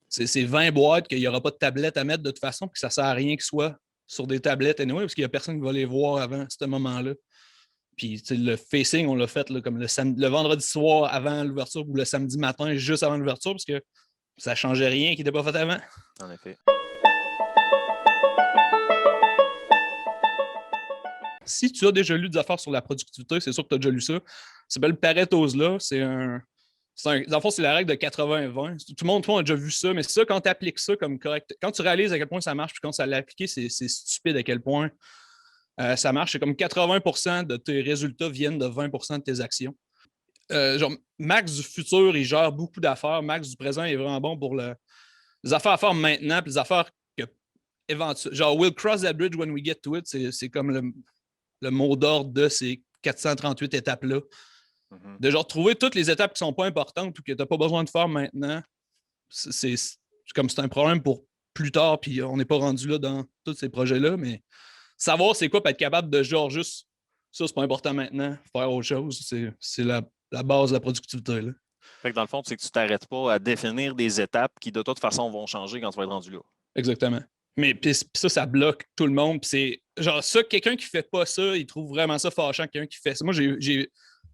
C'est 20 boîtes qu'il n'y aura pas de tablette à mettre de toute façon, puis que ça ne sert à rien que ce soit sur des tablettes anyway, parce qu'il n'y a personne qui va les voir avant ce moment-là. Puis le facing, on l'a fait là, comme le vendredi soir avant l'ouverture ou le samedi matin juste avant l'ouverture, parce que ça ne changeait rien qui n'était pas fait avant. En effet. Si tu as déjà lu des affaires sur la productivité, c'est sûr que tu as déjà lu ça. Ça s'appelle Pareto's là. Dans le fond, c'est la règle de 80-20. Tout le monde a déjà vu ça, mais c'est ça, quand tu appliques ça comme correct, quand tu réalises à quel point ça marche, puis quand ça l'a appliqué, c'est stupide à quel point ça marche. C'est comme 80% de tes résultats viennent de 20% de tes actions. Genre, Max du futur, il gère beaucoup d'affaires. Max du présent est vraiment bon pour les affaires à faire maintenant, puis les affaires que éventuellement. Genre, we'll cross that bridge when we get to it. C'est comme le mot d'ordre de ces 438 étapes-là. Mm-hmm. De genre trouver toutes les étapes qui sont pas importantes ou que tu n'as pas besoin de faire maintenant, c'est comme c'est un problème pour plus tard, puis on n'est pas rendu là dans tous ces projets-là, mais savoir c'est quoi, puis être capable de genre juste ça, c'est pas important maintenant, faire autre chose, c'est la base de la productivité. Là. Fait que dans le fond, c'est que tu t'arrêtes pas à définir des étapes qui, de toute façon, vont changer quand tu vas être rendu là. Exactement. Mais puis ça bloque tout le monde. C'est genre ça, quelqu'un qui fait pas ça, il trouve vraiment ça fâchant, quelqu'un qui fait ça. Moi,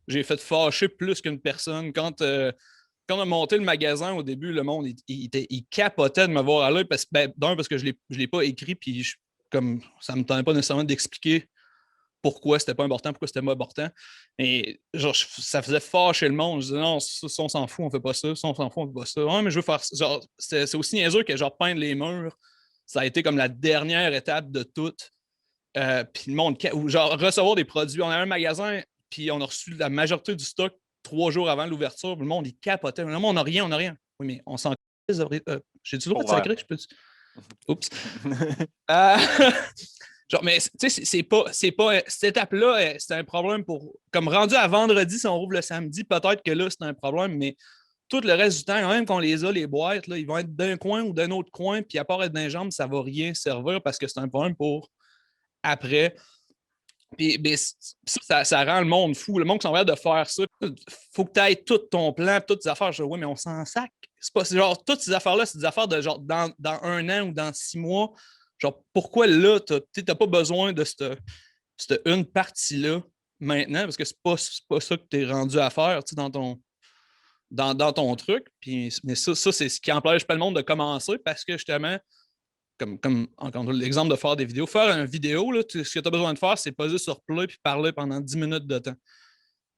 j'ai fait fâcher plus qu'une personne. Quand on a monté le magasin au début, le monde, il capotait de me voir à l'œil parce que je l'ai pas écrit, puis comme ça me tentait pas nécessairement d'expliquer pourquoi c'était pas important, pourquoi c'était pas important. Et genre, ça faisait fâcher le monde. Je disais non, ça, on s'en fout, on fait pas ça. Ça, on s'en fout, on fait pas ça. Ouais, mais je veux faire ça. Genre, c'est aussi niaiseux que genre peindre les murs. Ça a été comme la dernière étape de tout. Puis le monde, ou genre recevoir des produits. On a un magasin, puis on a reçu la majorité du stock 3 jours avant l'ouverture. Le monde, il capotait. Non, on n'a rien, on n'a rien. Oui, mais on s'en j'ai-tu le droit de Ouvert. sacrer? Je peux... Oups. Euh, genre, mais tu sais, cette étape-là, c'est un problème pour. Comme rendu à vendredi, si on rouvre le samedi, peut-être que là, c'est un problème, mais tout le reste du temps, même qu'on les a, les boîtes, là, ils vont être d'un coin ou d'un autre coin, puis à part être dans les jambes, ça ne va rien servir parce que c'est un problème pour après. Puis, ça rend le monde fou. Le monde qui s'en va de faire ça, faut que tu ailles tout ton plan, toutes tes affaires. Je dis, oui, mais on s'en sac. C'est genre, toutes ces affaires-là, c'est des affaires de genre dans 1 an ou dans 6 mois. Genre, pourquoi là, tu n'as pas besoin de cette une partie-là maintenant? Parce que c'est pas ça que tu es rendu à faire dans ton truc. Puis, mais ça c'est ce qui empêche pas le monde de commencer parce que justement, comme encore l'exemple de faire des vidéos. Faire une vidéo, là, ce que tu as besoin de faire, c'est poser sur play puis parler pendant 10 minutes de temps.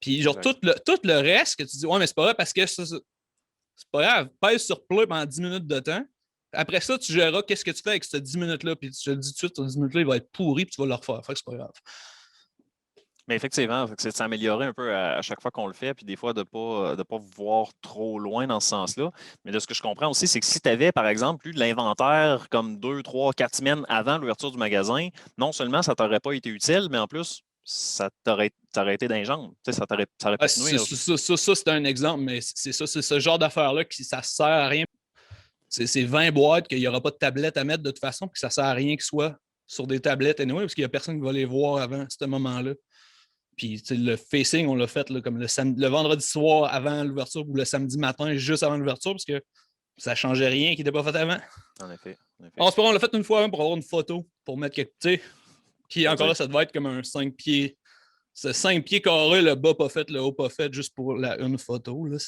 Puis genre, Exact. tout le reste que tu dis, ouais, mais c'est pas vrai parce que c'est pas grave, pèse sur play pendant 10 minutes de temps. Après ça, tu géreras qu'est-ce que tu fais avec ces 10 minutes-là. Puis tu te le dis tout de suite, ces 10 minutes-là, il va être pourri puis tu vas le refaire. Fait que c'est pas grave. Mais effectivement, c'est de s'améliorer un peu à chaque fois qu'on le fait, puis des fois de ne pas voir trop loin dans ce sens-là. Mais de ce que je comprends aussi, c'est que si tu avais, par exemple, eu de l'inventaire comme 2, 3, 4 semaines avant l'ouverture du magasin, non seulement ça t'aurait pas été utile, mais en plus, ça t'aurait été dans les jambes. Tu sais, ça aurait pu te nuire. Ça, c'est un exemple, mais c'est ça, c'est ce genre d'affaire-là qui ça sert à rien. C'est 20 boîtes qu'il n'y aura pas de tablette à mettre de toute façon, puis que ça sert à rien que ce soit sur des tablettes anyway, parce qu'il n'y a personne qui va les voir avant ce moment-là. Puis le facing, on l'a fait là, comme le vendredi soir avant l'ouverture ou le samedi matin juste avant l'ouverture, parce que ça ne changeait rien qui n'était pas fait avant. En effet. En effet. On l'a fait une fois pour avoir une photo, pour mettre quelque. Puis encore là, ça devait être comme un 5 pieds. C'est 5 pieds carrés, le bas pas fait, le haut pas fait, juste pour une photo. Là,